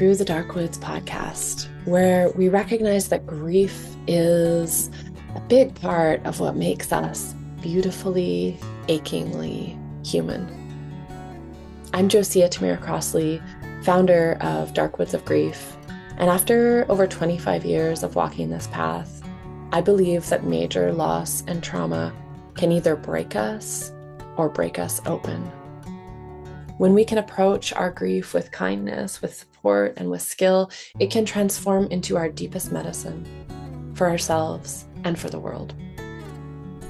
Through the Dark Woods podcast, where we recognize that grief is a big part of what makes us beautifully, achingly human. I'm Josiah Tamira Crossley, founder of Dark Woods of Grief, and after over 25 years of walking this path, I believe that major loss and trauma can either break us or break us open. When we can approach our grief with kindness, with support, and with skill, it can transform into our deepest medicine for ourselves and for the world.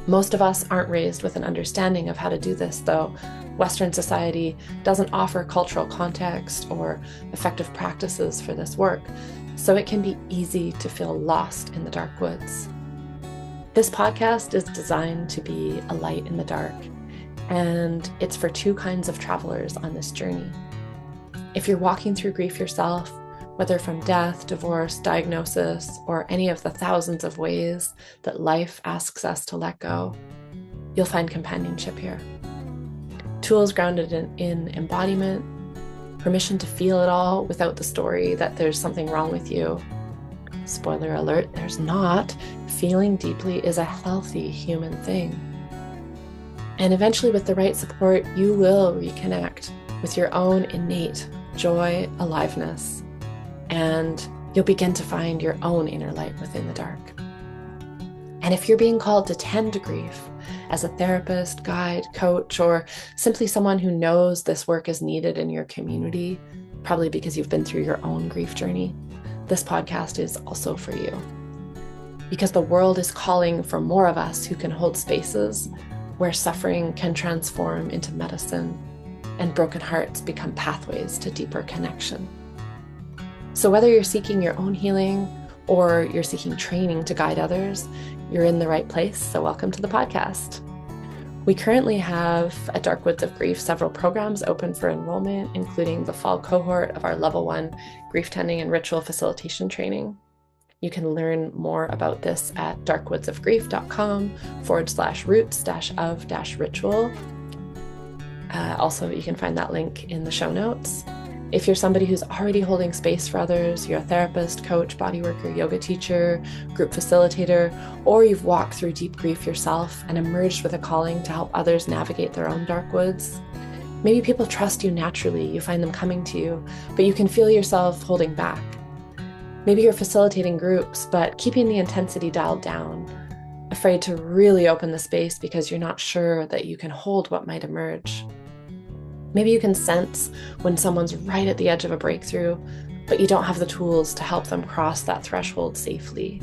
Most of us aren't raised with an understanding of how to do this, though. Western society doesn't offer cultural context or effective practices for this work, so it can be easy to feel lost in the dark woods. This podcast is designed to be a light in the dark, and it's for two kinds of travelers on this journey. If you're walking through grief yourself, whether from death, divorce, diagnosis, or any of the thousands of ways that life asks us to let go, you'll find companionship here. Tools grounded in embodiment, permission to feel it all without the story that there's something wrong with you. Spoiler alert, there's not. Feeling deeply is a healthy human thing. And eventually, with the right support, you will reconnect with your own innate joy, aliveness, and you'll begin to find your own inner light within the dark. And if you're being called to tend to grief as a therapist, guide, coach, or simply someone who knows this work is needed in your community, probably because you've been through your own grief journey, this podcast is also for you. Because the world is calling for more of us who can hold spaces where suffering can transform into medicine and broken hearts become pathways to deeper connection. So whether you're seeking your own healing or you're seeking training to guide others, you're in the right place. So welcome to the podcast. We currently have at Dark Woods of Grief several programs open for enrollment, including the fall cohort of our level 1 grief tending and ritual facilitation training. You can learn more about this at darkwoodsofgrief.com/roots-of-ritual. Also, you can find that link in the show notes. If you're somebody who's already holding space for others, you're a therapist, coach, bodyworker, yoga teacher, group facilitator, or you've walked through deep grief yourself and emerged with a calling to help others navigate their own dark woods. Maybe people trust you naturally, you find them coming to you, but you can feel yourself holding back. Maybe you're facilitating groups, but keeping the intensity dialed down, afraid to really open the space because you're not sure that you can hold what might emerge. Maybe you can sense when someone's right at the edge of a breakthrough, but you don't have the tools to help them cross that threshold safely.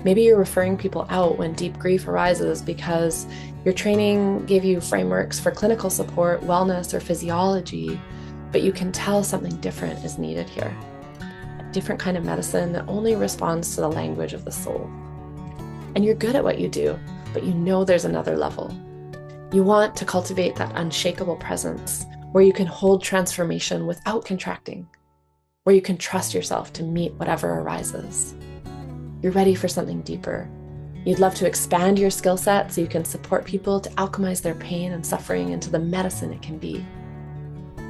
Maybe you're referring people out when deep grief arises because your training gave you frameworks for clinical support, wellness, or physiology, but you can tell something different is needed here. Different kind of medicine that only responds to the language of the soul. And you're good at what you do, but you know there's another level. You want to cultivate that unshakable presence where you can hold transformation without contracting, where you can trust yourself to meet whatever arises. You're ready for something deeper. You'd love to expand your skill set so you can support people to alchemize their pain and suffering into the medicine it can be.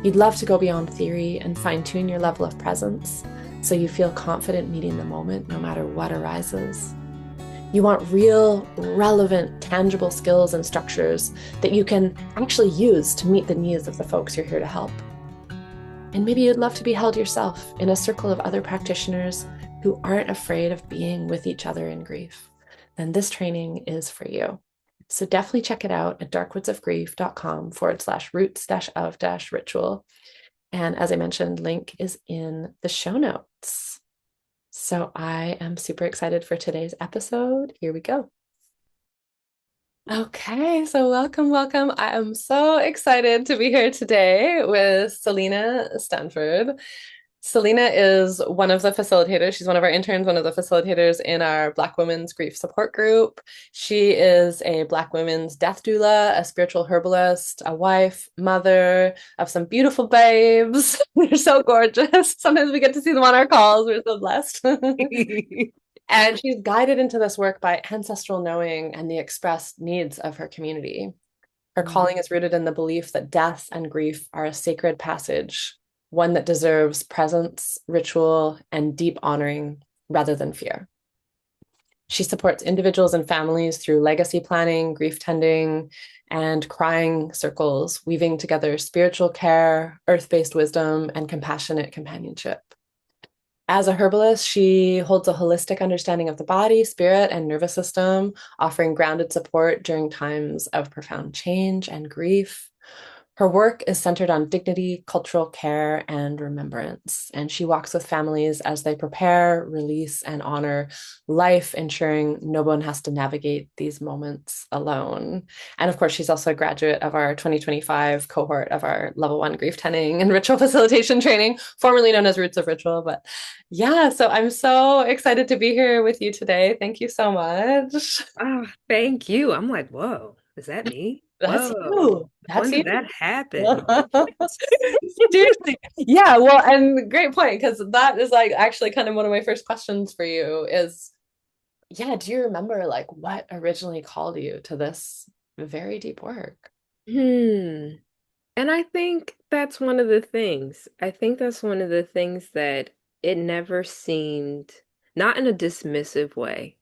You'd love to go beyond theory and fine-tune your level of presence so you feel confident meeting the moment no matter what arises. You want real, relevant, tangible skills and structures that you can actually use to meet the needs of the folks you're here to help. And maybe you'd love to be held yourself in a circle of other practitioners who aren't afraid of being with each other in grief. Then this training is for you. So definitely check it out at darkwoodsofgrief.com/roots-of-ritual. And as I mentioned, link is in the show notes. So I am super excited for today's episode. Here we go. Okay, so welcome. I am so excited to be here today with Selina Stanford. Selina is one of the facilitators. She's one of our interns, one of the facilitators in our Black Women's Grief Support Group. She is a Black women's death doula, a spiritual herbalist, a wife, mother of some beautiful babes. They're so gorgeous. Sometimes we get to see them on our calls. We're so blessed. And she's guided into this work by ancestral knowing and the expressed needs of her community. Her calling is rooted in the belief that death and grief are a sacred passage one that deserves presence, ritual, and deep honoring rather than fear. She supports individuals and families through legacy planning, grief tending, and crying circles, weaving together spiritual care, earth based wisdom, and compassionate companionship. As a herbalist, she holds a holistic understanding of the body, spirit, and nervous system, offering grounded support during times of profound change and grief. Her work is centered on dignity, cultural care, and remembrance. And she walks with families as they prepare, release, and honor life, ensuring no one has to navigate these moments alone. And of course, she's also a graduate of our 2025 cohort of our level one grief tending and ritual facilitation training, formerly known as Roots of Ritual. But yeah, so I'm so excited to be here with you today. Thank you so much. Oh, thank you. I'm like, whoa, is that me? That's Whoa, you. That's when you. did that happen? Seriously. Yeah, well, and great point, because that is like actually kind of one of my first questions for you is, yeah, do you remember like what originally called you to this very deep work? Hmm. And I think that's one of the things. I think that's one of the things that it never seemed, not in a dismissive way,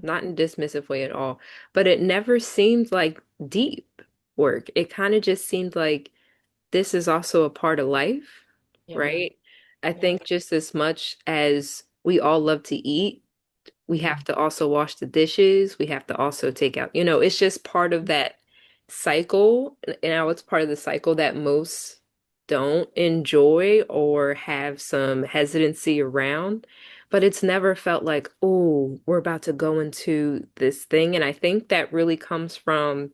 not in a dismissive way at all, but it never seemed like deep work. It kind of just seemed like this is also a part of life, Yeah. right? I Yeah. think just as much as we all love to eat, we have to also wash the dishes. We have to also take out, it's just part of that cycle. And now it's part of the cycle that most don't enjoy or have some hesitancy around. But it's never felt like, oh, we're about to go into this thing. And I think that really comes from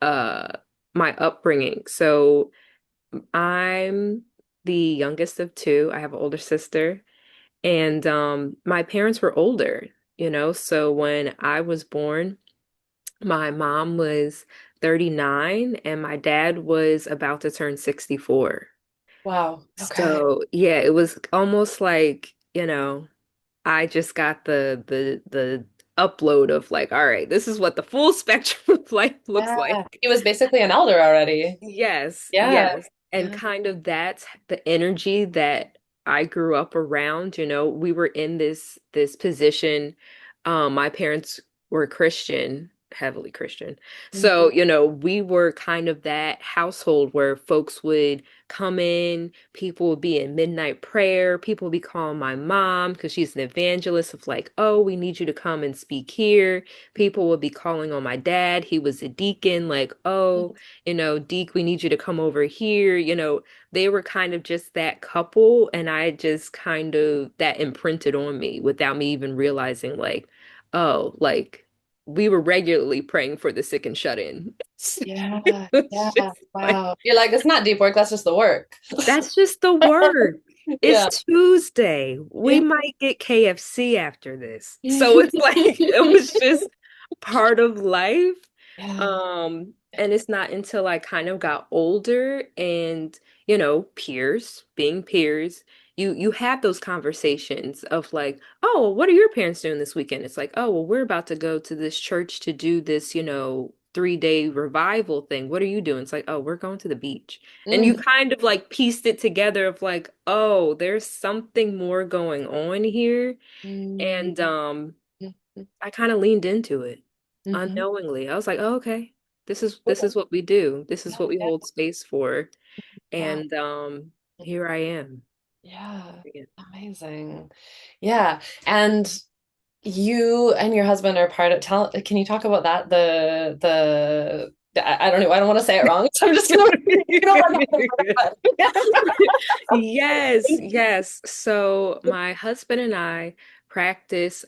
uh my upbringing. So I'm the youngest of two. I have an older sister. And my parents were older, so when I was born, my mom was 39 and my dad was about to turn 64. Wow. Okay. So, yeah, it was almost like, I just got the upload of like, all right, this is what the full spectrum of life looks Yeah. like. He was basically an elder already. Yes, Yeah. yes. And Yeah. kind of that's the energy that I grew up around, we were in this position. My parents were Christian, heavily Christian. Mhm. So, we were kind of that household where folks would come in, people would be in midnight prayer, people would be calling my mom because she's an evangelist of like, oh, we need you to come and speak here. People would be calling on my dad. He was a deacon, like, oh, Deke, we need you to come over here. They were kind of just that couple, and I just kind of that imprinted on me without me even realizing, like, oh, like we were regularly praying for the sick and shut in. Yeah. It's Yeah. just like, Wow. You're like, it's not deep work, that's just the work. that's just the word. It's Yeah. Tuesday. We Yeah. might get KFC after this. So it's like it was just part of life. Yeah. And it's not until I kind of got older and, peers, being peers, you have those conversations of like, oh, what are your parents doing this weekend? It's like, oh, well, we're about to go to this church to do this, 3-day revival thing. What are you doing? It's like, oh, we're going to the beach. And you Mhm. kind of like pieced it together of like, oh, there's something more going on here. Mhm. And I kind of leaned into it Mhm. unknowingly. I was like, oh, okay. This is Cool. what we do. This is Yeah. what we Yeah. hold space for. Wow. And here I am. Yeah. Yeah. Amazing. Yeah. And you and your husband are part of tell can you talk about that? I don't know, I don't want to say it wrong. So I'm just gonna you don't want to Yes, yes. So my husband and I practice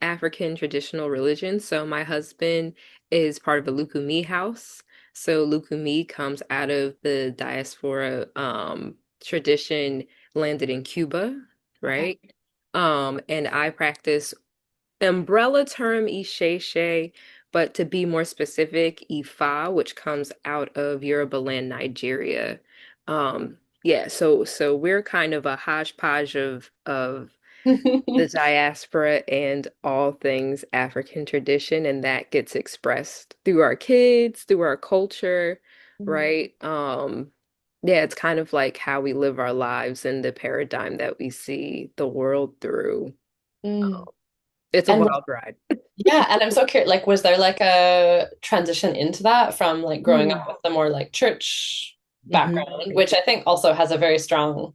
African traditional religion. So my husband is part of a Lukumi house. So Lukumi comes out of the diaspora tradition landed in Cuba, Okay. right? And I practice umbrella term Isheshe, but to be more specific, Ifa, which comes out of Yoruba land, Nigeria. Yeah, so we're kind of a hodgepodge of the diaspora and all things African tradition, and that gets expressed through our kids, through our culture, right? yeah, it's kind of like how we live our lives and the paradigm that we see the world through. Mm. It's a And wild ride. yeah, and I'm so curious, like, was there like a transition into that from like growing up Mm. with the more like church Hmm. background, which I think also has a very strong,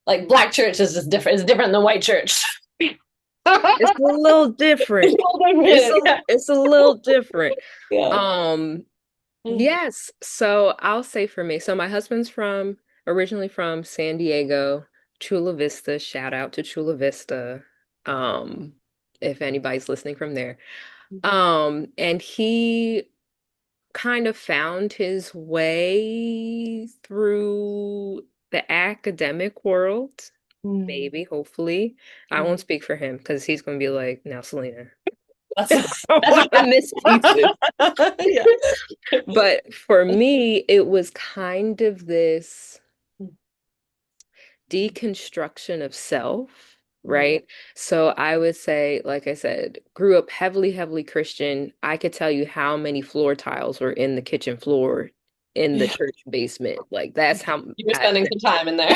like, black church is just different. It's different than white church. It's a little different. It's all different. Yeah. It's a little different. Yeah. Um, Mm, yes. So I'll say for me, so my husband's from originally from San Diego, Chula Vista. Shout out to Chula Vista. Um, if anybody's listening from there. And he kind of found his way through the academic world, mm, maybe, hopefully. I mm. won't speak for him because he's going to be like, now, Selena, That's I that's want to miss pieces. yeah. But for me, it was kind of this deconstruction of self, Mm, right? So I would say, like I said, grew up heavily, heavily Christian. I could tell you how many floor tiles were in the kitchen floor in the yeah. church basement. Like that's how You were spending some time in there.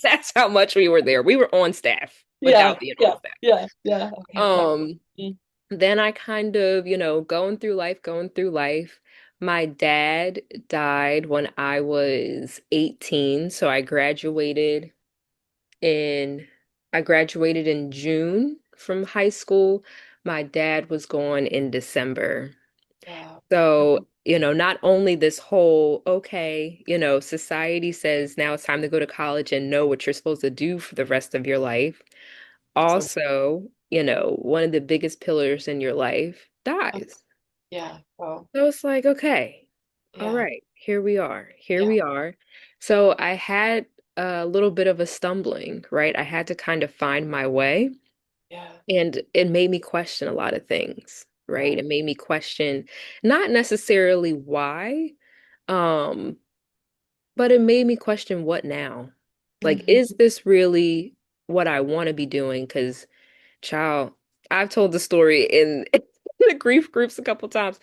that's how much we were there. We were on staff Yeah, without being on yeah, staff. yeah, yeah. Okay, wow. Um, Mm, then I kind of, going through life. My dad died when I was 18, so in I graduated in June from high school. My dad was gone in December. wow. So, not only this whole, okay, society says now it's time to go to college and know what you're supposed to do for the rest of your life. So, Also, one of the biggest pillars in your life dies. yeah, wow. So it's like, okay, all Yeah, right, here we are. Here yeah, we are. So I had a little bit of a stumbling, right? I had to kind of find my way, yeah, and it made me question a lot of things, right? wow. It made me question not necessarily why, um, but it made me question what now? Like, Mhm. is this really what I want to be doing? Because child, I've told the story in the grief groups a couple times.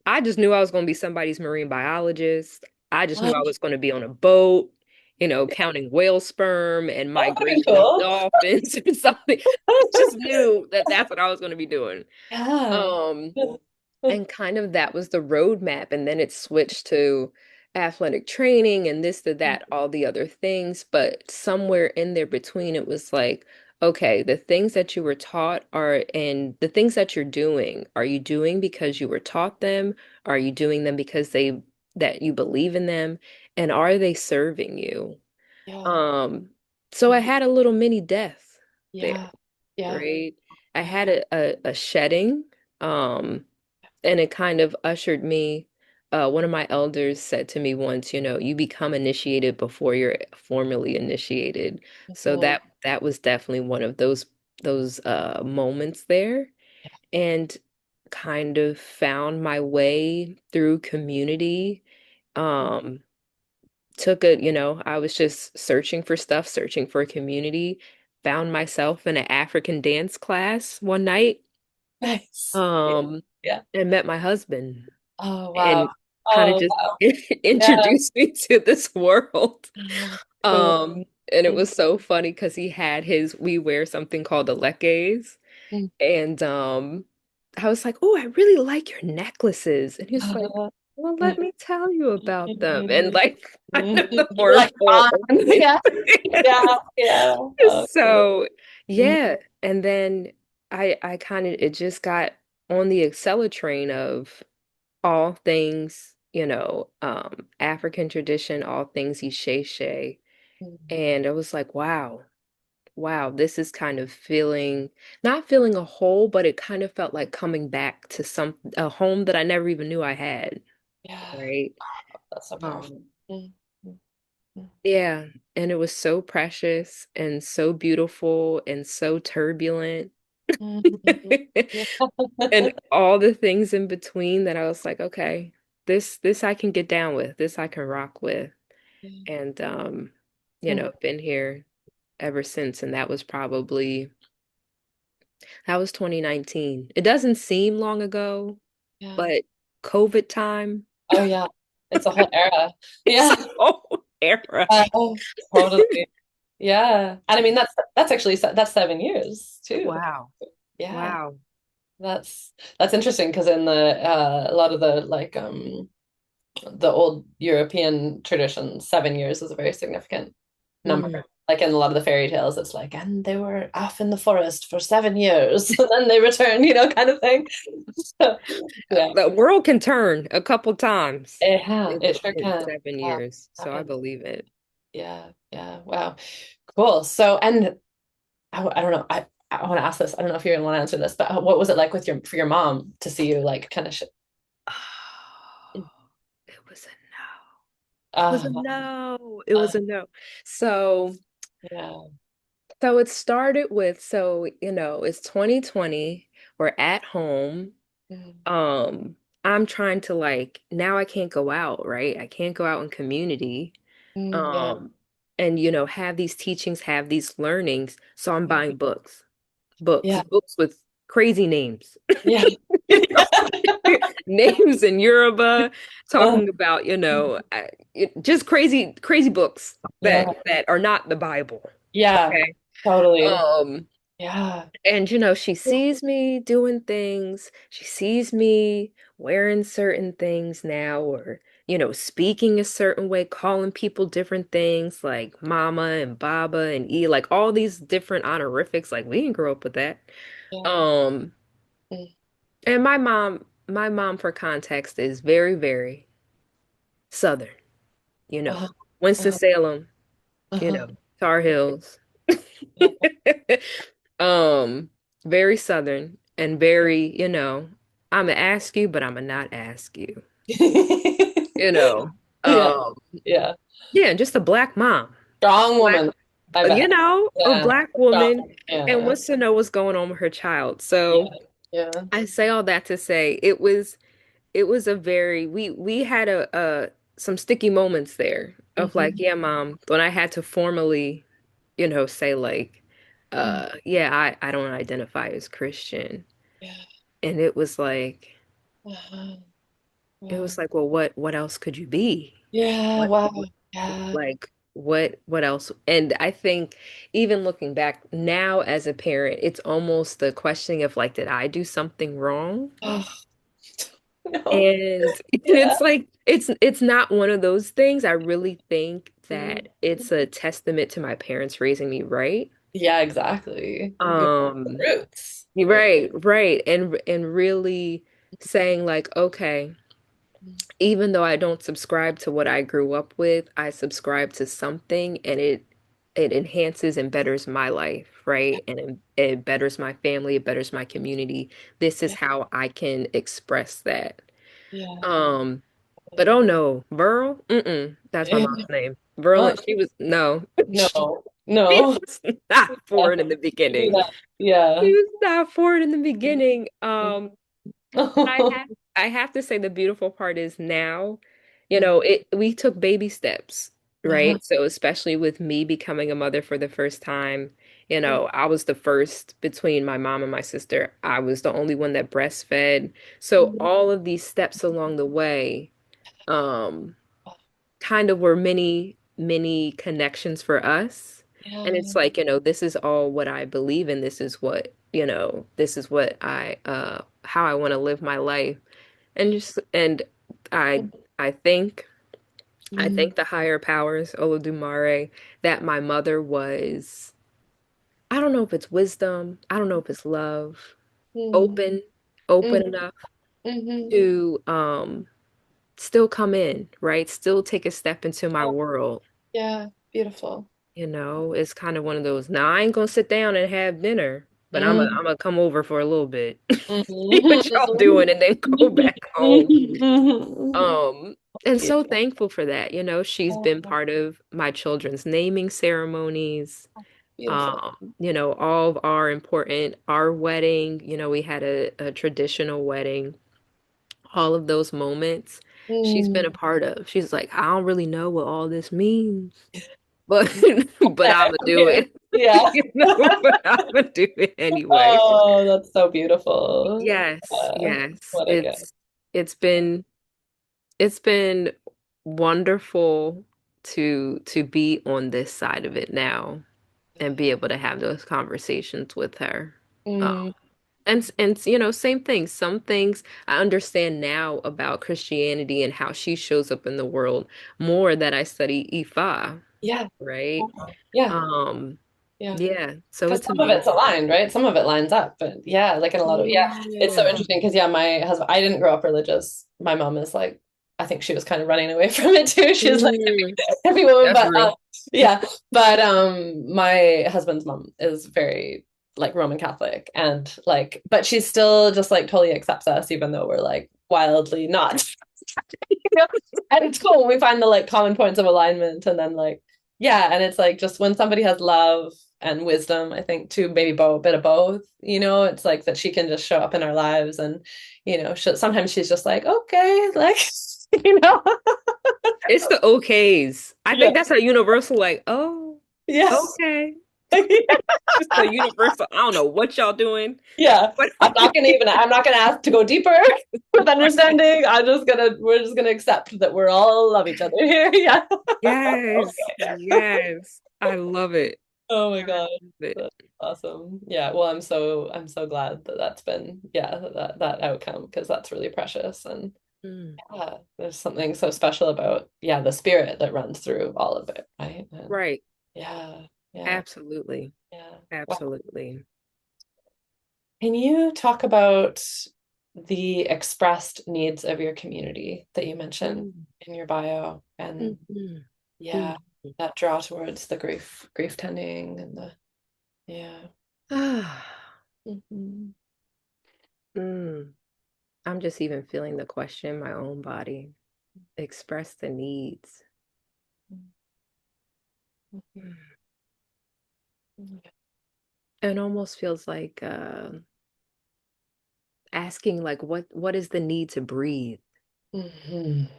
I just knew I was going to be somebody's marine biologist. I just knew I was going to be on a boat, counting whale sperm and That would have been migration of cool. dolphins or something. I just knew that that's what I was going to be doing. Yeah. Um, and kind of that was the roadmap. And then it switched to athletic training and this to that, all the other things. But somewhere in there between, it was like, okay, the things that you were taught are, and the things that you're doing, are you doing because you were taught them? Are you doing them because that you believe in them? And are they serving you? Yeah. Um, so I had a little mini death there, Yeah. Yeah. right? I Yeah. had a shedding. Um, and it kind of ushered me. One of my elders said to me once, you become initiated before you're formally initiated. So Mhm. that was definitely one of those moments there, and kind of found my way through community. Um, I was just searching for stuff, searching for a community, found myself in an African dance class one night, Nice. Yeah. um, Yeah. and met my husband. Oh, wow. And kind of Oh, just wow. Yeah. introduced me to this world. Cool. And it Mm, was so funny because we wear something called the leques. mm. And I was like, oh, I really like your necnecklaces. And he's like, well, let me tell you about them. And like kind of the You were whole like, yeah, yeah, yeah. Oh, cool. so Mm, yeah. And then I kind of it just got on the accelerator of all things, African tradition, all things Isheshe. mm. And I was like, wow, wow, this is kind of not feeling a hole, but it kind of felt like coming back to a home that I never even knew I had, Yeah, right? that's so powerful. Um, Mm, mm, mm, yeah, and it was so precious and so beautiful and so turbulent. mm, yeah. And all the things in between that I was like, okay, this I can get down with, this I can rock with. And Mm, been here ever since. And that was 2019. It doesn't seem long ago, yeah. but COVID time. Oh, yeah. It's a whole era. It's Yeah. a whole era. Oh, totally. Yeah. And I mean that's actually that's 7 years too. Wow. Yeah. Wow. That's interesting because in the a lot of the like the old European traditions, 7 years is a very significant number. Mhm. Like in a lot of the fairy tales, it's like, and they were off in the forest for 7 years, and then they return, kind of thing. So, yeah, The world can turn a couple times it sure in can. seven Yeah, years, so I believe it. yeah, yeah. Wow, cool. So, and I don't know. I want to ask this. I don't know if you're gonna want to answer this, but what was it like with your for your mom to see you like kind of sh Oh, it was a no. It was a uh, no. It uh, was a no. So, yeah. so it started with, it's 2020. We're at home. Mm, Um, I'm trying to like now I can't go out, right? I can't go out in community. yeah. Um, and have these teachings, have these learnings. So I'm Yeah. buying books, books, Yeah. books with crazy names. Yeah. You know, names in Yoruba, Uh, talking about, just crazy, crazy books yeah. that are not the Bible. Yeah. Okay. Totally. Um, Yeah. and she sees me doing things. She sees me wearing certain things now, or speaking a certain way, calling people different things like mama and baba and like all these different honorifics. Like we didn't grow up with that. Yeah. Um, Mm. and my mom for context is very, very Southern, you know, Uh-huh. Uh-huh. Winston-Salem, Uh-huh. Tar Heels. Yeah. Um, very Southern and very, I'm gonna ask you, but I'm gonna not ask you. You know, Yeah. um, Yeah. yeah, just a black mom, Strong black, woman, I bet. a Yeah. black woman, Strong. and Yeah. wants to know what's going on with her child. Yeah. So Yeah. I say all that to say it was a very we had a some sticky moments there of like, Hmm. yeah, mom, when I had to formally, say like, yeah, I don't identify as Christian. Yeah. And it was like, Uh-huh. it Wow. was like, well, what else could you be? Yeah. What, Wow. Yeah. like, what else? And I think even looking back now as a parent, it's almost the questioning of like, did I do something wrong? Oh, no. And Yeah. it's like it's not one of those things. I really think Mhm. that it's a testament to my parents raising me right. Yeah, exactly. Good Um, roots. Right. right, right. And really saying like, okay, even though I don't subscribe to what I grew up with, I subscribe to something and it enhances and betters my life, right? And it betters my family, it betters my community. This is Yeah. how I can express that. Yeah. Um, but oh no, Burl? Mm-mm. That's my Yeah. mom's name. Verl, Uh, she was no. no. She No. was not Yeah. for it in the Do beginning. that. Yeah. She was not for it in the beginning. But I Oh. have I have to say the beautiful part is now, Uh-huh. we took baby steps, right? So especially with me becoming a mother for the first time, I was the first between my mom and my sister. I was the only one that breastfed. So all of these steps along the way, um, kind of were many, many connections for us. And Yeah. it's like, this is all what I believe in. This is what how I want to live my life. And I I think I Mm, thank the higher powers, Olodumare, that my mother was, I don't know if it's wisdom, I don't know if it's love, mm, open, mm, open enough mhm. to still come in, right? Still take a step into my world. Yeah, beautiful. It's kind of one of those, now I ain't gonna sit down and have dinner, but Mm, I'm gonna come over for a little bit. See what y'all mhm. doing and then go back home. Mhm. Um, and Yeah, so thankful for that. She's been part of my children's naming ceremonies. beautiful. All of our wedding, we had a traditional wedding, all of those moments she's been Mm. a part of. She's like, I don't really know what all this means, but but Okay, I'm gonna I'm do here. it. Yeah. But I'm gonna do it anyway. Oh, that's so beautiful. Yes, yes. What a gift. It's been wonderful to be on this side of it now and be able to have those conversations with her. Um, Mm, and you know, same thing. Some things I understand now about Christianity and how she shows up in the world more that I study Ifa, yeah. right? Yeah. Um, Yeah. yeah, so Because it's some of it's amazing. aligned, right? Some of it lines up, but yeah, like in a lot of, yeah, it's so Yeah. interesting because yeah, my husband, I didn't grow up religious. My mom is like, I think she was kind of running away from it too. She's like Mm, heavy woman, that's but real. yeah, but my husband's mom is very like Roman Catholic and like, but she's still just like totally accepts us, even though we're like wildly not. You know? And it's cool. We find the like common points of alignment and then like, yeah, and it's like just when somebody has love and wisdom, I think too, maybe both, a bit of both, you know, it's like that she can just show up in our lives and, you know, sometimes she's just like, okay, like, you know, It's the okays. I yeah, think that's a universal, like, oh, yes. okay. It's the universal. I don't know what y'all doing, Yeah, but I'm not gonna ask to go deeper with understanding. We're just gonna accept that we're all love each other here. Yeah. yes, Okay. yes. I love it. Oh my I God. love it. That's awesome. Yeah. Well, I'm so glad that that's been, yeah, that outcome because that's really precious. And Mm, yeah, there's something so special about, yeah, the spirit that runs through all of it, right? And right. yeah, yeah, Absolutely. yeah. Wow. Absolutely. Can you talk about the expressed needs of your community that you mentioned Mm, in your bio and mm, yeah, mm, that draw towards the grief tending and the yeah. mm. Mhm. Mm. I'm just even feeling the question in my own body. Express the needs. Mhm. Mm. Mhm. It almost feels like asking like what is the need to breathe, Mhm.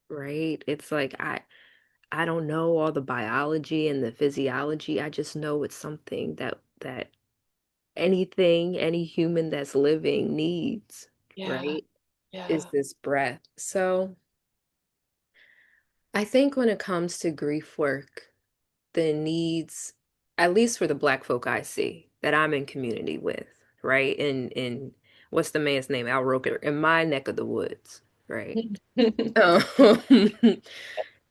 right? It's like I don't know all the biology and the physiology. I just know it's something that anything, any human that's living needs, Yeah, right? Is yeah. this breath. So I think when it comes to grief work, the needs, at least for the Black folk I see that I'm in community with, right? In what's the man's name? Al Roker, in my neck of the woods, right? Um,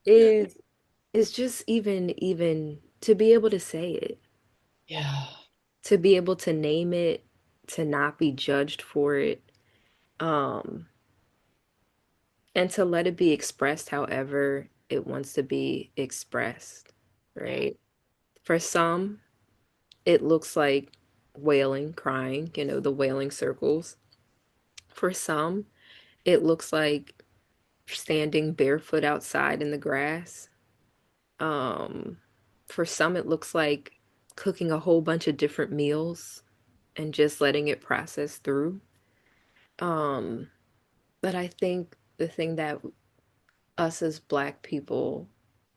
is is just even to be able to say it, Yeah, to be able to name it, to not be judged for it, um, and to let it be expressed however it wants to be expressed, yeah, right? For some, it looks like wailing, crying, you know, the wailing circles. For some, it looks like standing barefoot outside in the grass. Um, for some, it looks like cooking a whole bunch of different meals and just letting it process through. Um, but I think the thing that us as Black people,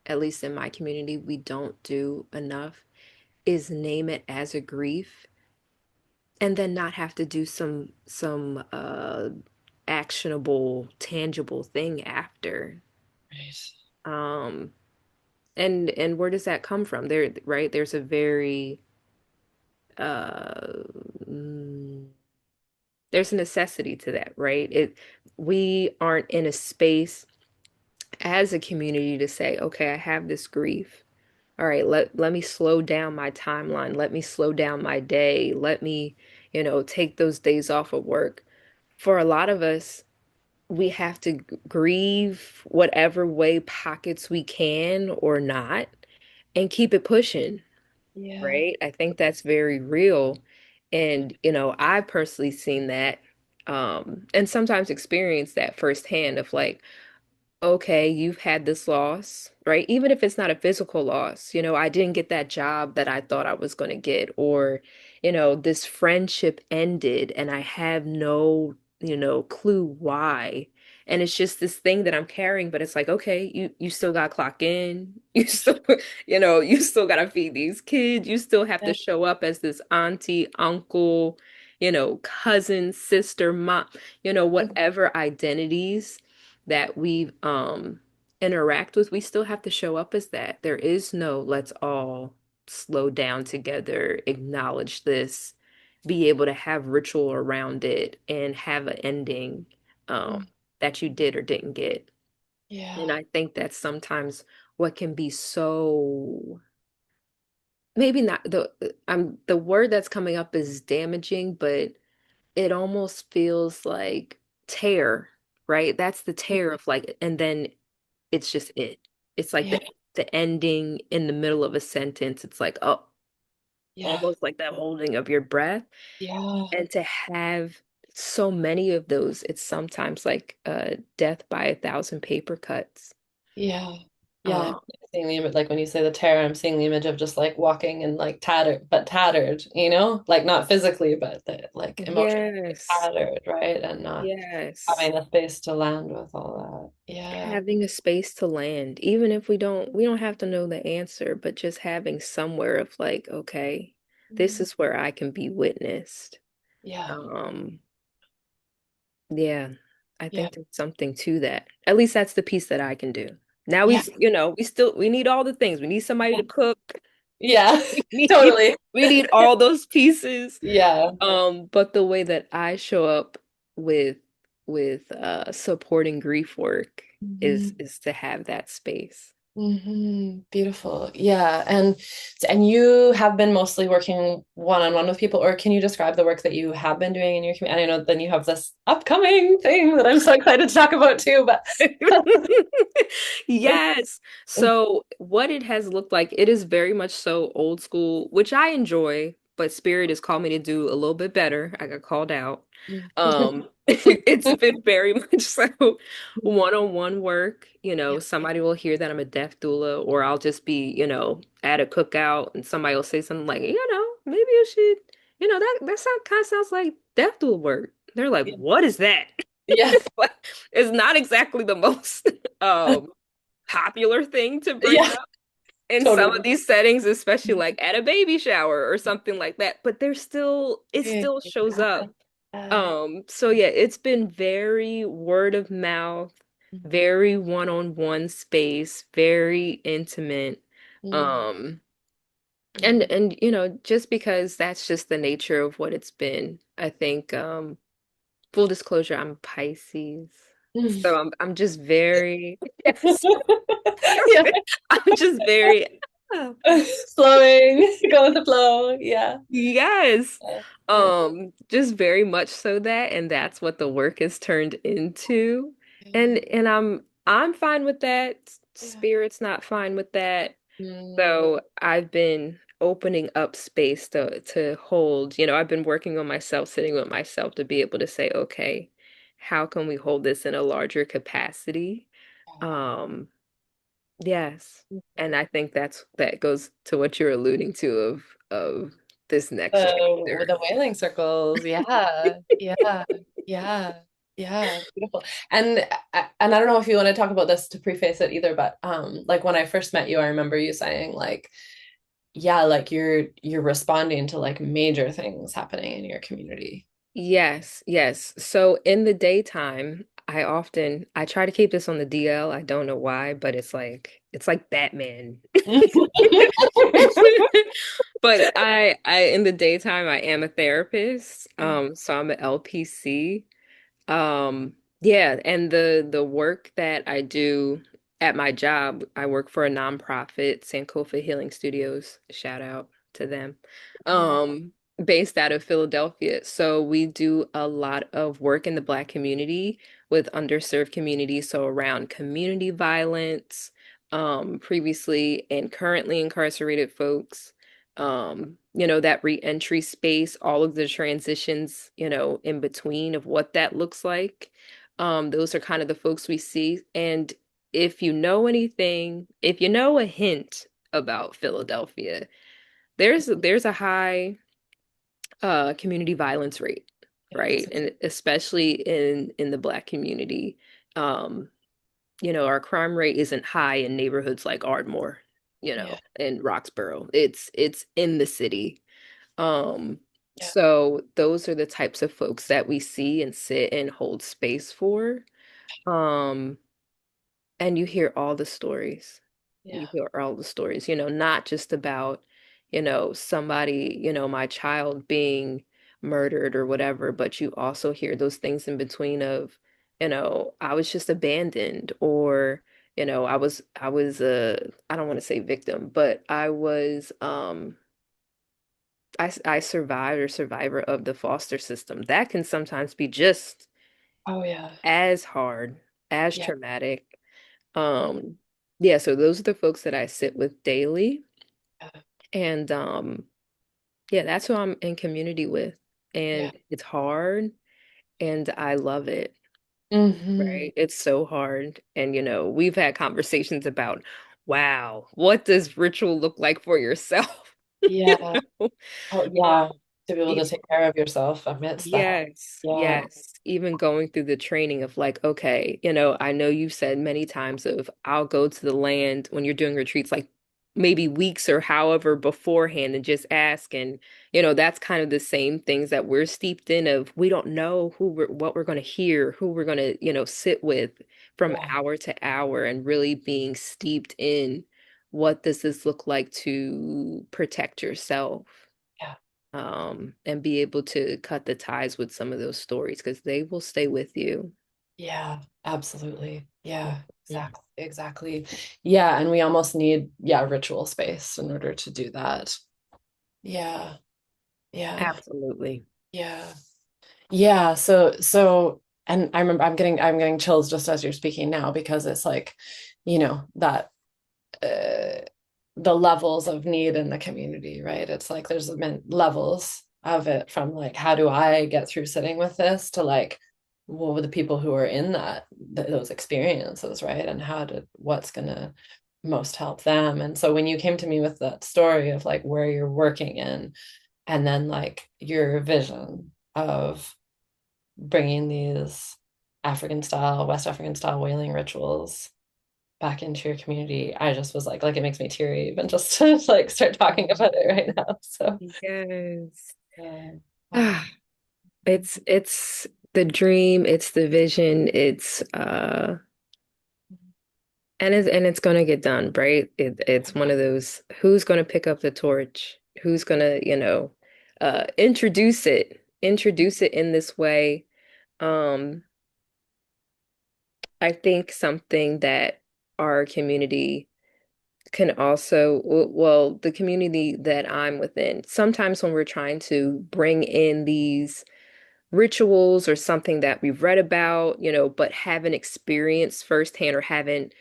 at least in my community, we don't do enough is name it as a grief and then not have to do some actionable, tangible thing after. right. Um, and where does that come from? There, right? There's a very uh mm, there's a necessity to that, right? We aren't in a space as a community to say, okay, I have this grief. All right, let me slow down my timeline. Let me slow down my day. Let me, take those days off of work. For a lot of us, we have to grieve whatever way pockets we can or not and keep it pushing, Yeah, right? I think that's very real. And, I've personally seen that and sometimes experienced that firsthand of like, okay, you've had this loss, right? Even if it's not a physical loss, I didn't get that job that I thought I was going to get, or, this friendship ended and I have no, clue why. And it's just this thing that I'm carrying, but it's like, okay, you still got to clock in. You still, you still got to feed these kids. You still have yeah, to show up as this auntie, uncle, cousin, sister, mom, whatever identities that we've interact with, we still have to show up as that. There is no let's all slow down together, acknowledge this, be able to have ritual around it and have an ending um, Mm. that you did or didn't get. And Yeah. I think that's sometimes what can be so maybe not the word that's coming up is damaging, but it almost feels like tear, right? That's the tear of like, and then it's just it. It's like Yeah. the ending in the middle of a sentence. It's like, oh, Yeah. almost like that holding of your breath. Yeah. And to have so many of those, it's sometimes like death by a thousand paper cuts. Yeah. Yeah. I'm Um, seeing the image, like when you say the terror, I'm seeing the image of just like walking and like tattered, but tattered, like not physically, but like emotionally yes, tattered, right? And not yes. having the space to land with all that. Yeah. Having a space to land, even if we don't have to know the answer, but just having somewhere of like, okay, this Mm. is where I can be witnessed. Yeah. Um, Yeah, I Yeah. think there's something to that. At least that's the piece that I can do. Now Yeah. we need all the things. We need somebody to cook. Yeah. We need Totally. we need all those pieces. Yeah. But the way that I show up with supporting grief work Mhm. is to have that space. Beautiful. Yeah. And you have been mostly working one-on-one with people, or can you describe the work that you have been doing in your community? I know then you have this upcoming thing that I'm so excited to talk about too, but Yes. So what it has looked like, it is very much so old school, which I enjoy, but Spirit has called me to do a little bit better. I got called out. It's been very much so one-on-one work. Yeah. Somebody will hear that I'm a death doula, or I'll just be, at a cookout and somebody will say something like, maybe you should, kind of sounds like death doula work. They're like, what is that? Yeah. It's not exactly the most popular thing to bring Yeah. up in some of Totally. these settings, especially like at a baby shower or something like that. But it Yeah. still shows up. So yeah, it's been very word of mouth, very one-on-one space, very intimate. Mm. Um, Mm. and just because that's just the nature of what it's been. I think full disclosure, I'm a Pisces. So I'm just very yes. Yeah. I'm just very oh, Flowing, go with the flow. Yeah. yes. Yeah. Just very much so that, and that's what the work has turned into. And I'm fine with that. Yeah. Spirit's not fine with that. Mm. So I've been opening up space to hold, I've been working on myself, sitting with myself to be able to say, okay, how can we hold this in a larger capacity? Um, yes. And I think that goes to what you're alluding to of this next With chapter. the whaling circles, yeah, yeah, yeah, yeah, beautiful. And I don't know if you want to talk about this to preface it either, but like when I first met you, I remember you saying like, yeah, like you're responding to like major things happening in your community. Yes, yes. So in the daytime, I try to keep this on the DL. I don't know why, but it's like Batman. But I in the daytime I am a therapist. So I'm an LPC. Yeah, and the work that I do at my job, I work for a nonprofit, Sankofa Healing Studios, shout out to them. Um, Based out of Philadelphia. So we do a lot of work in the Black community with underserved communities, so around community violence, previously and currently incarcerated folks. That reentry space, all of the transitions, in between of what that looks like. Those are kind of the folks we see. And if you know anything, if you know a hint about Philadelphia, there's a high community violence rate, right? And especially in the Black community. Um, our crime rate isn't high in neighborhoods like Ardmore, Yeah, and Roxborough. It's in the city. Um, yeah, so those are the types of folks that we see and sit and hold space for. Um, And you hear all the stories. You Yeah. hear all the stories, not just about, somebody, my child being murdered or whatever, but you also hear those things in between of, I was just abandoned or, I don't want to say victim, but I survived or survivor of the foster system. That can sometimes be just Oh yeah. as hard, as Yeah. traumatic. Um, yeah, so those are the folks that I sit with daily. Yeah. And yeah, that's who I'm in community with. Yeah. And it's hard and I love it, Hmm. right? It's so hard. And we've had conversations about, wow, what does ritual look like for yourself? You Yeah. know? Oh Um, yeah. To be able to take care of yourself amidst that. Yes, Yeah. yes. Even going through the training of like, okay, I know you've said many times of I'll go to the land when you're doing retreats, like maybe weeks or however beforehand and just ask. And, that's kind of the same things that we're steeped in of we don't know what we're going to hear, who we're going to, sit with from Yeah. hour to hour and really being steeped in what does this look like to protect yourself Yeah. and be able to cut the ties with some of those stories because they will stay with you. Yeah. Absolutely. Yeah. Mhm. Exactly. Exactly. Yeah. And we almost need, yeah, ritual space in order to do that. Yeah. Yeah. Absolutely. Yeah. Yeah. And I remember I'm getting chills just as you're speaking now because it's like, that uh, the levels of need in the community, right? It's like there's been levels of it from like, how do I get through sitting with this to like, what were the people who are in those experiences, right? And what's gonna most help them? And so when you came to me with that story of like where you're working in, and then like your vision of bringing these West African style whaling rituals back into your community, I just was like it makes me teary even just to like start talking about it right now. So Yes. yeah. Wow. Ah, it's the dream, it's the vision, it's and it's gonna get done, right? It's one of those who's gonna pick up the torch, who's gonna, introduce it in this way. Um, I think something that our community can also, well, the community that I'm within, sometimes when we're trying to bring in these rituals or something that we've read about, but haven't experienced firsthand or haven't,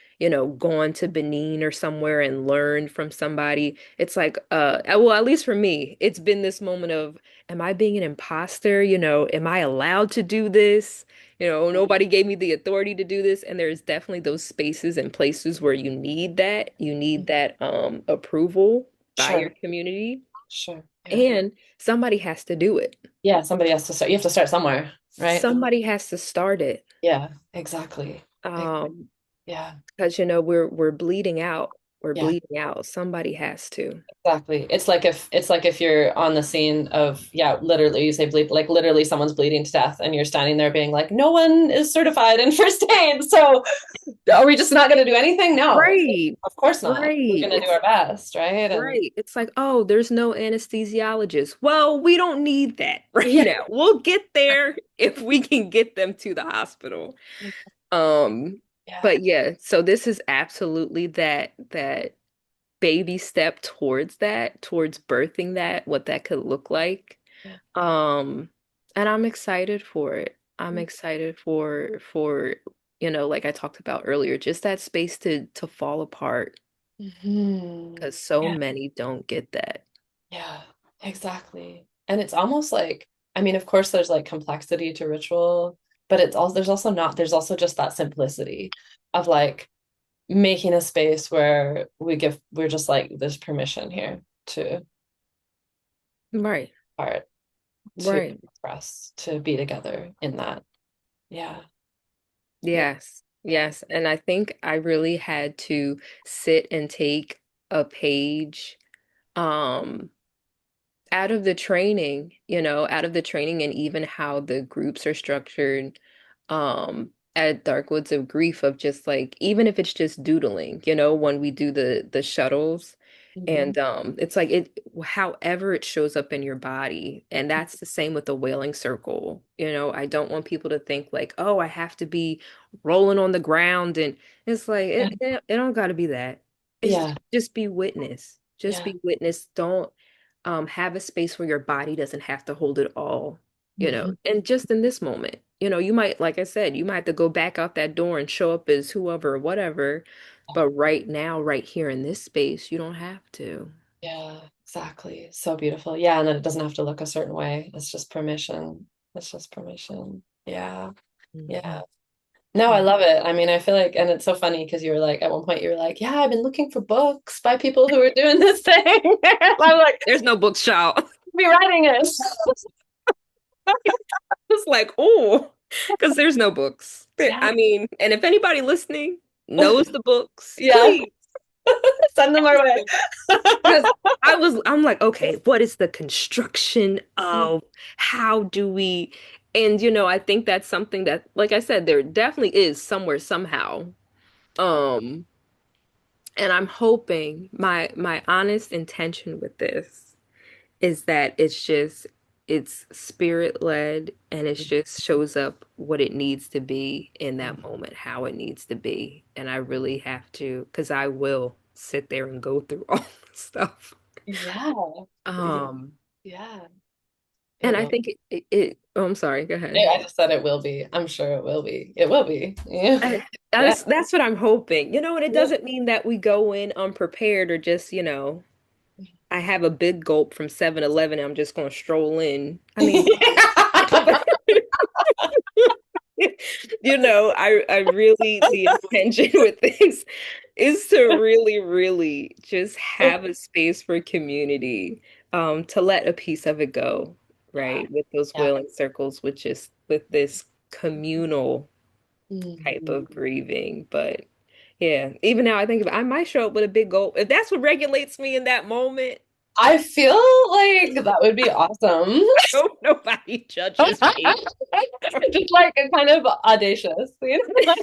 gone to Benin or somewhere and learned from somebody. It's like, well, at least for me, it's been this moment of, am I being an imposter? Am I allowed to do this? Nobody gave me the authority to do this. And there's definitely those spaces and places where you need that. You need that approval by your Sure. community. Sure. Yeah. And somebody has to do it. Yeah, somebody has to start. You have to start somewhere, right? Somebody has to start it. Yeah, exactly. Um, Yeah. because we're bleeding out. We're Yeah. bleeding out. Somebody has to. Exactly. It's like if you're on the scene of, yeah, literally you say bleed, like literally someone's bleeding to death and you're standing there being like, no one is certified in first aid. So are we just not going to do anything? No, Right. of course not. We're Right. going to do It's our best, right? And right. It's like, oh, there's no anesthesiologist. Well, we don't need that right yeah. now. We'll get there if we can get them to the hospital. Um, Yeah. but yeah, so this is absolutely that baby step towards that, towards birthing that, what that could look like. Yeah. Um, and I'm excited for it. I'm excited for like I talked about earlier, just that space to fall apart Mhm. because so Yeah. many don't get that. Yeah, exactly. And it's almost like, I mean, of course, there's like complexity to ritual, but there's also just that simplicity of like making a space where we're just like, there's permission here to Right. art, to Right. express, to be together in that. Yeah. Yeah. Yes. Yes. And I think I really had to sit and take a page um out of the training and even how the groups are structured. at Dark Woods of Grief of just like even if it's just doodling, you know, when we do the shuttles Mhm. and it's like it however it shows up in your body. And that's the same with the wailing circle. You know, I don't want people to think like, "Oh, I have to be rolling on the ground." And it's like Yeah. it don't got to be that. It's Yeah. just be witness. Just Yeah. be witness. Don't have a space where your body doesn't have to hold it all, you know, Mhm. and just in this moment, you know, you might, like I said, you might have to go back out that door and show up as whoever or whatever. But right now, right here in this space, you don't have to. Yeah, exactly. So beautiful. Yeah, and then it doesn't have to look a certain way. It's just permission. It's just permission. Yeah. Yeah. Mhm. No, I love it. I mean, I feel like, and it's so funny because you were like, at one point, you were like, yeah, I've been looking for books by people who are doing this thing. I'm like, There's no books, child. be writing it. It's like, oh, because there's no books. Yeah. I mean, and if anybody listening knows the books, Yeah. please. Send them our way. Because I'm like, okay, what is the construction of how do we, and you know, I think that's something that, like I said, there definitely is somewhere, somehow. Um, and I'm hoping my honest intention with this is that it's spirit led and it just shows up what it needs to be in that moment, how it needs to be. And I really have to, because I will sit there and go through all the stuff. Yeah. Yeah. Um, Yeah. It and I will. think oh, I'm sorry, go ahead. I just said it will be. I'm sure it will be. It will be. Yeah. Yeah. That's what I'm hoping. You know, and it Yeah. doesn't mean that we go in unprepared or just, you know, I have a big gulp from 7-Eleven and I'm just going to stroll in. I mean, you know, I really the intention with this is to really, really just have a space for community, to let a piece of it go, Yeah. right? With those Yeah. wailing circles, which is with this communal type Mhm. of grieving. But yeah, even now I think I might show up with a big gulp. If that's what regulates me in that moment, I feel like that would be awesome. I hope nobody judges me. Just like a kind of audacious, you know?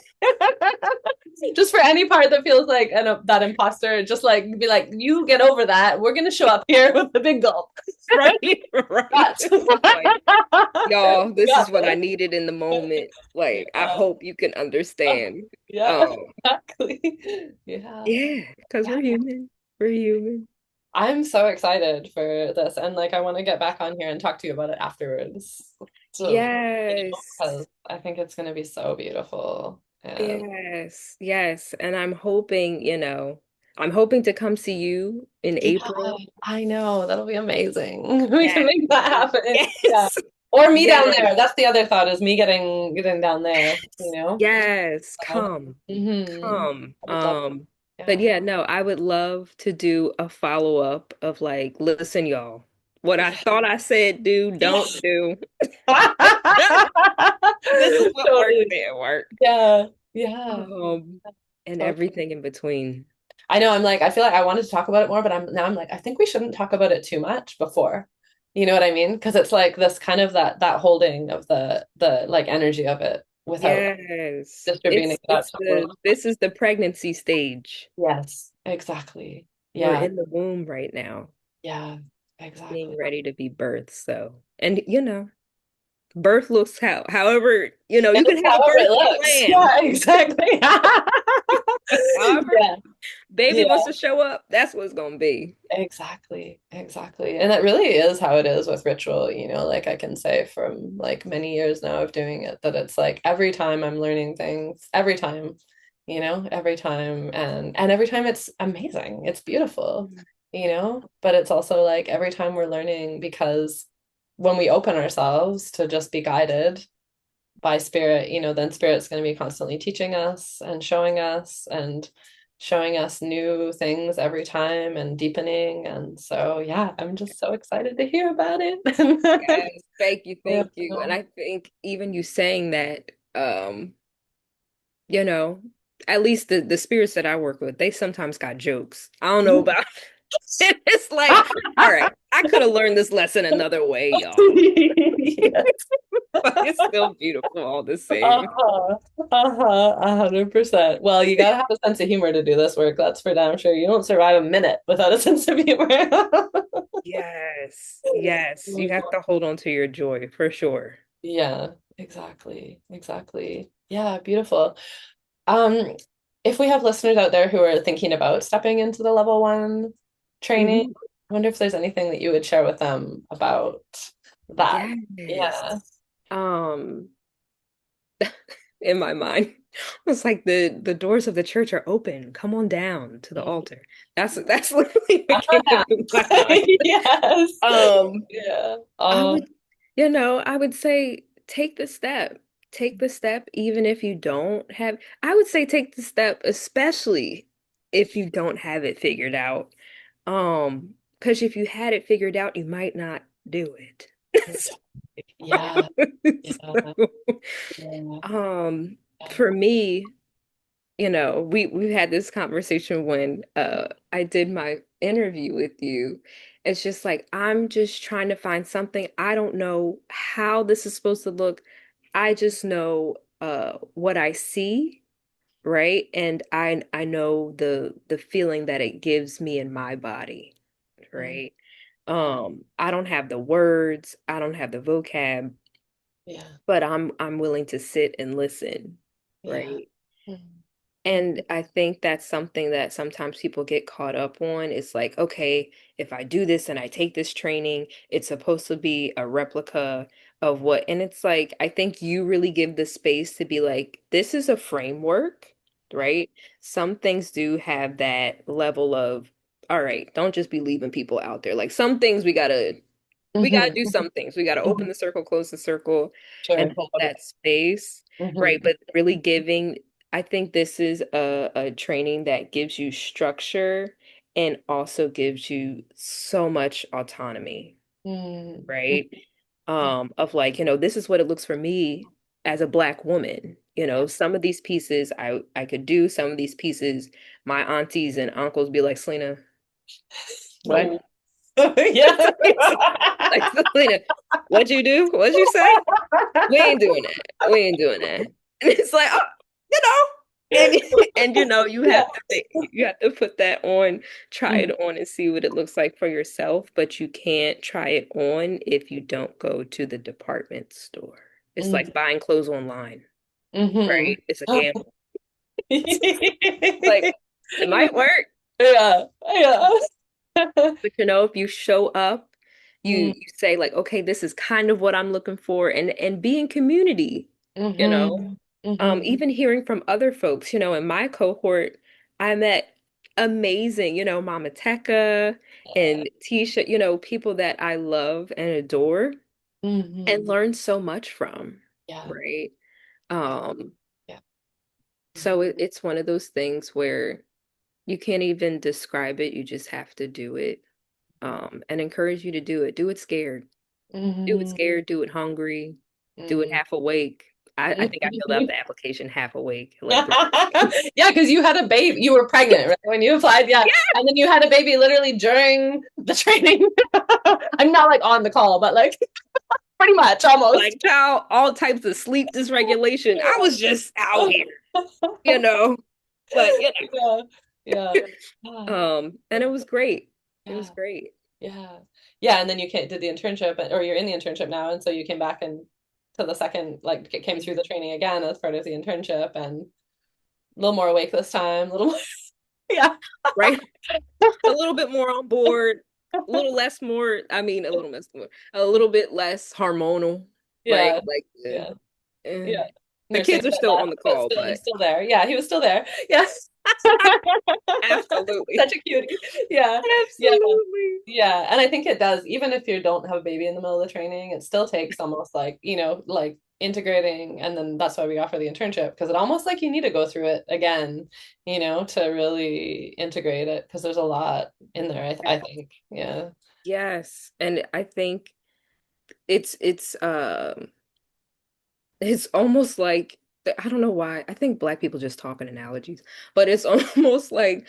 Like, just for any part that feels like that imposter, just like be like, you get over that. We're gonna show up here with the big gulp. Right, right. But Like, y'all, we this got is what I this. needed in the moment. Like, I Yeah. hope you can understand. Yeah, Um, exactly. Yeah. yeah, because Yeah. we're human. We're human. I'm so excited for this. And like I want to get back on here and talk to you about it afterwards. So, because Yes. I think it's gonna be so beautiful. And Yes. Yes. And I'm hoping, you know, I'm hoping to come see you in yeah, April. I know. That'll be amazing. We can Yes. make that happen. Yeah. Yes. Or me down Yes. there. That's the other thought is me getting down there, you know? Yes. So, Come. hmm Come. I would love But yeah. yeah, no, I would love to do a follow-up of like, listen, y'all, what I Yeah. thought I said do, don't Yes. do. This is what worked, Totally. didn't work. Yeah. Yeah. Um, and Totally. everything in between. I know I'm like, I feel like I wanted to talk about it more, but I'm like, I think we shouldn't talk about it too much before. You know what I mean? Because it's like this kind of that holding of the like energy of it without Yes. distributing it out It's to the world. the this is the pregnancy stage. Yes, exactly. We're Yeah, in the womb right now, yeah, being exactly. ready to be birthed. So, and you know, birth looks however, you know, you can It's have a however it birthing looks. plan. Yeah, exactly. However, Yeah, baby wants yeah. to show up, that's what it's gonna be. Exactly, exactly. And that really is how it is with ritual, you know, like I can say from like many years now of doing it that it's like every time I'm learning things, every time, you know, every time and every time it's amazing. It's beautiful, you know, but it's also like every time we're learning because when we open ourselves to just be guided by spirit, you know, then spirit's going to be constantly teaching us and showing us new things every time and deepening. And so, yeah, I'm just so excited to hear about it. Yes, thank you, Yeah. thank you. And I think even you saying that, you know, at least the spirits that I work with, they sometimes got jokes. I don't know about. It's like, all right, I could have learned this lesson another way, y'all. Yes. But it's still beautiful all the same. Uh-huh. Uh-huh. 100%. Well, you gotta have a sense of humor to do this work. That's for damn sure. You don't survive a minute without a sense of humor. Yes, yes. You have to hold on to your joy for sure. Yeah, exactly. Exactly. Yeah, beautiful. Um, if we have listeners out there who are thinking about stepping into the level one training, Mhm. I wonder if there's anything that you would share with them about that. Yes. Yeah. Um, in my mind, it's like the doors of the church are open. Come on down to the altar. That's literally what came Ah, to my mind. yes. Um, Yeah. I would, I would say take the step. Take the step, even if you don't have, I would say take the step, especially if you don't have it figured out. Because if you had it figured out, you might not do it. Yeah. Yeah. So, Yeah. um, for me, we've had this conversation when I did my interview with you. It's just like I'm just trying to find something. I don't know how this is supposed to look. I just know what I see, right? And I know the feeling that it gives me in my body, Mm, right? yeah. I don't have the words, I don't have the vocab, Yeah. but I'm willing to sit and listen, Yeah. right? Mm, And I think that's something that sometimes people get caught up on. It's like, okay, if I do this and I take this training, it's supposed to be a replica of what. And it's like, I think you really give the space to be like, this is a framework, right? Some things do have that level of, all right, don't just be leaving people out there. Like some things we gotta mhm, do some things. We gotta open mhm. the circle, close the circle, and Sure. hold that space, right? Mhm. But really giving, I think this is a training that gives you structure and also gives you so much autonomy, Mm, right? Of like, this is what it looks for me as a Black woman. yeah. Some of these pieces I could do, some of these pieces my aunties and uncles be like, Selena, what? Oh. Yeah. Like, Selena, what'd you do? What'd you say? We ain't doing that. We ain't doing that. And it's like, oh, you know, and you Yeah. have to you have to put that on, try Mhm. it on and see what it looks like for yourself, but you can't try it on if you don't go to the department store. It's Mhm. like buying clothes online, Mhm. right? It's a gamble. Like it might work, Yeah. Yeah. but if you show up, Mm, you say like, okay, this is kind of what I'm looking for, and be in community, you know. mhm. Mhm. Even hearing from other folks, in my cohort, I met amazing, Mama Teka Yeah. and Tisha, people that I love and adore and Mhm. learn so much from, Yeah. right? Yeah. Um, Yeah. so it's one of those things where you can't even describe it, you just have to do it. And encourage you to do it. Do it scared. Do it Mhm. scared, do it hungry, do it Mm. half awake. I think I filled out the application half awake, like Yeah, because you had a baby. You were pregnant, right? When you applied, yeah. And then you had a baby literally during the training. I'm not like on the call, but like pretty much almost. like child, all types of sleep dysregulation. I was just out here, you know. But Yeah. Yeah. Yeah. and it was great. It was Yeah. great. Yeah. Yeah. And then you did the internship, or you're in the internship now. And so you came back and to the second, like, came through the training again as part of the internship and a little more awake this time, a little more. Yeah. Right? A little bit more on board, a little less more, I mean, a little less more, a little bit less hormonal. Like Yeah. like Yeah. eh. Yeah. The Nursing a kids are bit still less, on the but call, still, he's but still there. Yeah, he was still there. Yes. absolutely. Such a cutie. Yeah. Yeah. Absolutely. Yeah. And I think it does, even if you don't have a baby in the middle of the training, it still takes almost like, like integrating. And then that's why we offer the internship, because it almost like you need to go through it again, to really integrate it, because there's a lot in there, I think. Yeah. Yes. And I think it's it's almost like I don't know why. I think Black people just talk in analogies, but it's almost like,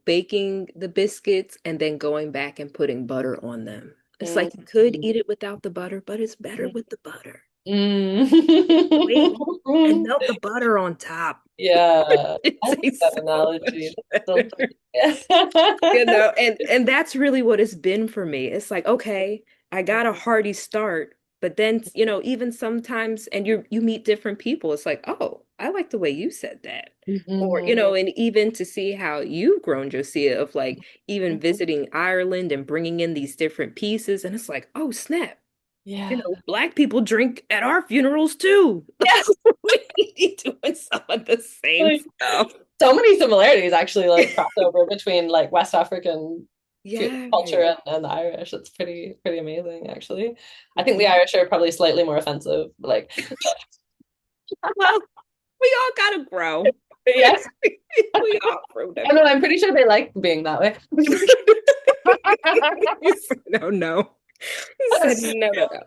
baking the biscuits and then going back and putting butter on them. It's like you could Mm. eat it without the butter, but it's better with the butter. Wait, and Mm. melt the butter on top. Yeah, It I like that tastes so analogy. much That's better. so funny. And that's really what it's been for me. It's like, okay, I got a hearty start, but then, even sometimes and you meet different people, it's like, oh, I like the way you said that. Or, Mhm. and even to see how you've grown, Josia, of like even visiting Ireland and bringing in these different pieces, and it's like, oh, snap. Yeah. Black people drink at our funerals too. Yes. We be doing some of the same Like stuff. so many similarities actually like crossover between like West African Yeah. culture and the Irish. It's pretty amazing actually. I think the Yeah. Irish are probably slightly more offensive. Like Well, we all gotta grow. yes. We all grow I know, different. I'm pretty sure they like being that way. You said no, no. You said no, no, no.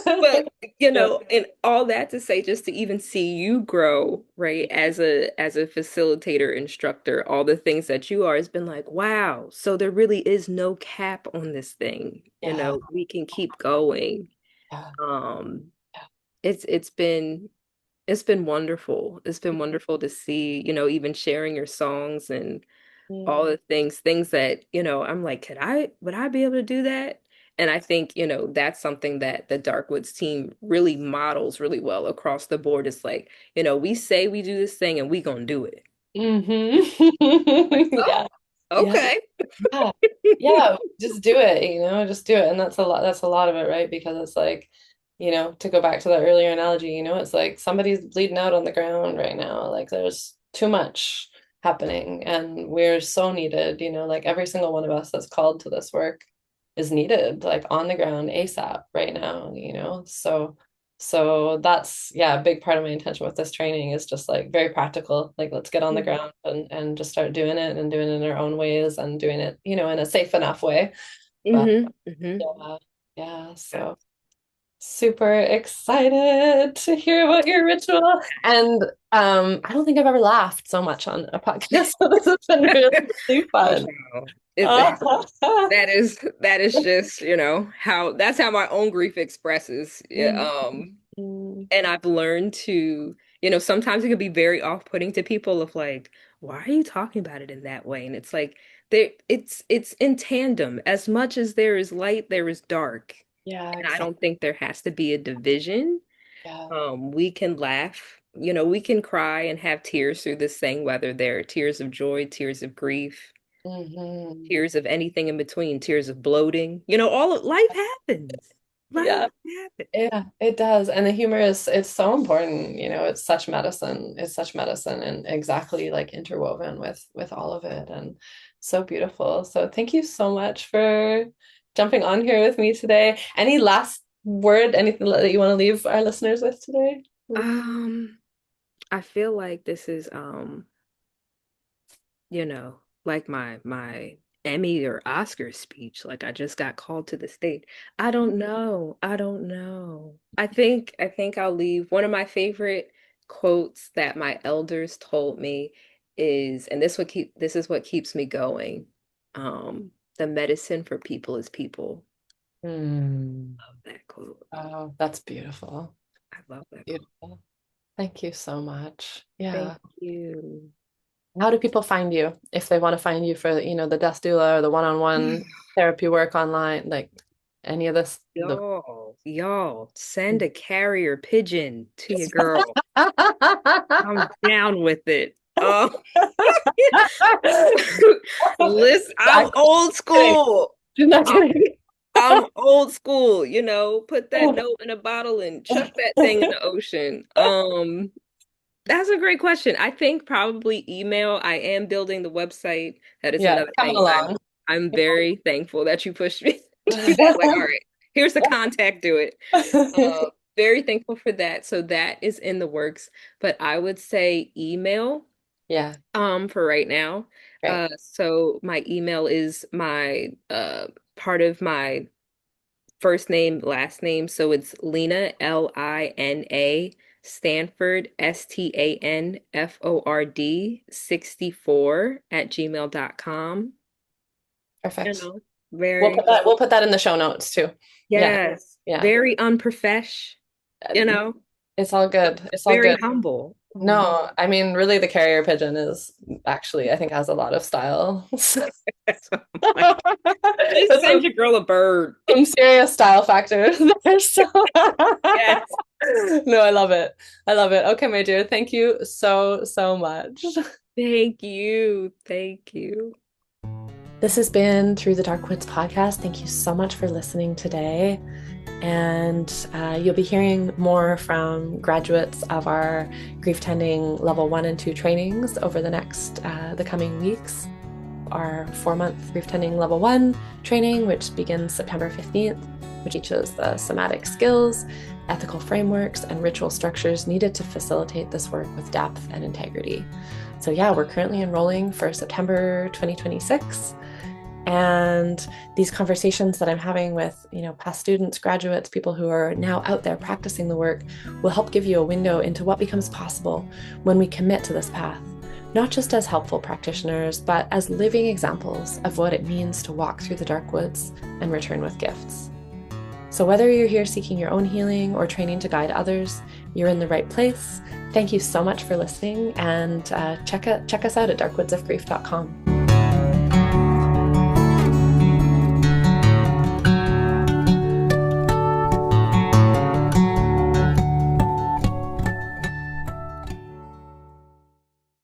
But Yeah. and all that to say, just to even see you grow, right, as a facilitator, instructor, all the things that you are, has been like, wow. So there really is no cap on this thing. Yeah. We can keep going. Yeah. Um, it's been wonderful. It's been wonderful to see, even sharing your songs and all Mm. the things that, I'm like, would I be able to do that? And I think, that's something that the Darkwoods team really models really well across the board. It's like, we say we do this thing and we gonna do it. Like, oh, Yeah. Yeah. okay. Yeah. Yeah. Just do it, just do it. And that's a lot of it, right? Because it's like, to go back to that earlier analogy, it's like somebody's bleeding out on the ground right now. Like there's too much happening and we're so needed, like every single one of us that's called to this work is needed, like on the ground ASAP right now, so that's, yeah, a big part of my intention with this training is just like very practical. Like let's get on the ground and just start doing it and doing it in our own ways and doing it, in a safe enough way. But Mm-hmm. Mm-hmm. yeah, yeah. So super excited to hear about your ritual. And I don't think I've ever laughed so much on a podcast. So this has been really, really Oh, fun. no. That is just, that's how my own grief expresses. Yeah. Mhm. And I've learned to, sometimes it can be very off-putting to people of like, why are you talking about it in that way? And it's like it's in tandem. As much as there is light, there is dark. Yeah, And I exactly. don't think there has to be a division. Yeah. We can laugh, we can cry and have tears through this thing, whether they're tears of joy, tears of grief, Hmm. tears of anything in between, tears of bloating. All of life happens. Life Yeah. happens. Yeah, it does. And the humor it's so important, it's such medicine. It's such medicine and exactly like interwoven with all of it and so beautiful. So thank you so much for jumping on here with me today. Any last word, anything that you want to leave our listeners with today? Um, I feel like this is like my Emmy or Oscar speech. Like I just got called to the stage. I don't know. I don't know. I think I'll leave one of my favorite quotes that my elders told me is, and this is what keeps me going. The medicine for people is people. Hmm. Love that quote. Oh, that's beautiful. I love that quote. Beautiful. Thank you so much. Thank Yeah. you. How do people find you if they want to find you for, the desk doula or the one-on-one therapy work online, like any of this? Y'all, send a carrier pigeon to your girl. I'm down with it. Listen, I'm old Kidding. school. She's not I'm, kidding. I'm old school, put that note in a bottle and chuck that thing in the ocean. That's a great question. I think probably email. I am building the website. That is Yeah, another coming thing. I'm along. I'm very thankful that you pushed me to do that. Like, all right, here's the contact, do it. Very thankful for that. So that is in the works. But I would say email Yeah, for right now. great. So my email is my part of my first name, last name. So it's Lina, Lina, Stanford, Stanford 64 at gmail.com. You Perfect. know, very, We'll put that in the show notes too. Yeah. yes, Yeah. very unprofesh, you Uh, know, It's all good. It's all very good. humble. No, I mean, really, the carrier pigeon is actually, I think, has a lot of style. That's what I'm like. Just There's send your girl a bird. some serious style factors there. So, Yes. no, I love it. I love it. Okay, my dear, thank you so, so much. Thank you. Thank you. This has been Through the Dark Woods podcast. Thank you so much for listening today. And you'll be hearing more from graduates of our grief tending level 1 and 2 trainings over the coming weeks. Our 4-month grief tending level 1 training, which begins September 15th, which teaches the somatic skills, ethical frameworks, and ritual structures needed to facilitate this work with depth and integrity. So yeah, we're currently enrolling for September 2026. And these conversations that I'm having with, past students, graduates, people who are now out there practicing the work will help give you a window into what becomes possible when we commit to this path, not just as helpful practitioners, but as living examples of what it means to walk through the dark woods and return with gifts. So whether you're here seeking your own healing or training to guide others, you're in the right place. Thank you so much for listening, and check us out at darkwoodsofgrief.com.